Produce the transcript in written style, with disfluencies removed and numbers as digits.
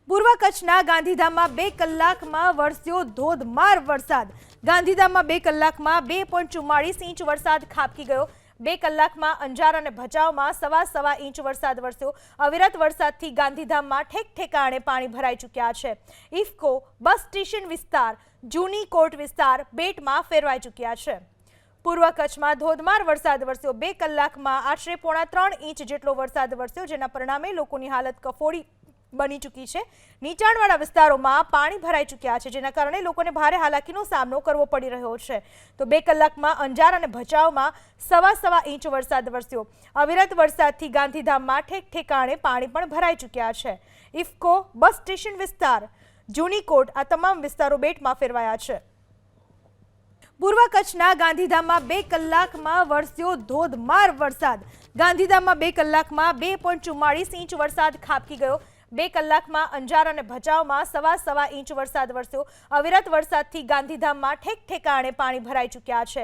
પૂર્વ કચ્છના ગાંધીધામમાં 2 કલાકમાં વરસ્યો ધોધમાર વરસાદ। ગાંધીધામમાં 2 કલાકમાં 2.44 ઇંચ વરસાદ ખાબકી ગયો। 2 કલાકમાં અંજાર અને ભચાઉમાં સવા ઇંચ વરસાદ વરસ્યો। અવિરત વરસાદથી ગાંધીધામમાં ઠેક ઠેકાણે પાણી ભરાઈ ચૂક્યા છે। ઇફકો બસ સ્ટેશન વિસ્તાર, જૂની કોર્ટ વિસ્તાર બેટમાં ફેરવાઈ ચૂક્યા છે। પૂર્વ કચ્છમાં ધોધમાર વરસાદ વરસ્યો। 2 કલાકમાં આશરે 3.25 ઇંચ જેટલો વરસાદ વરસ્યો, જેના પરિણામે લોકોની હાલત કફોડી બની ચૂકી છે। નીચાણવાળા વિસ્તારોમાં પાણી ભરાઈ ચૂક્યા છે, જેના કારણે લોકોને ભારે હાલાકીનો સામનો કરવો પડી રહ્યો છે। તો 2 કલાકમાં અંજાર અને ભચાઉમાં સવા ઇંચ વરસાદ વરસ્યો। અવિરત વરસાદથી ગાંધીધામમાં ઠેક ઠેકાણે પાણી પણ ભરાઈ ચૂક્યા છે। ઇફકો બસ સ્ટેશન વિસ્તાર, જૂની કોર્ટ આ તમામ વિસ્તારો બેટમાં ફેરવાયા છે। પૂર્વ કચ્છના ગાંધીધામમાં 2 કલાકમાં વરસ્યો ધોધમાર વરસાદ। ગાંધીધામમાં 2 કલાકમાં 2.44 ઇંચ વરસાદ ખાબકી ગયો। 2 કલાકમાં અંજાર અને ભચાઉમાં સવા ઇંચ વરસાદ વરસ્યો। અવિરત વરસાદથી ગાંધીધામમાં ઠેક ઠેકાણે પાણી ભરાઈ ચૂક્યા છે।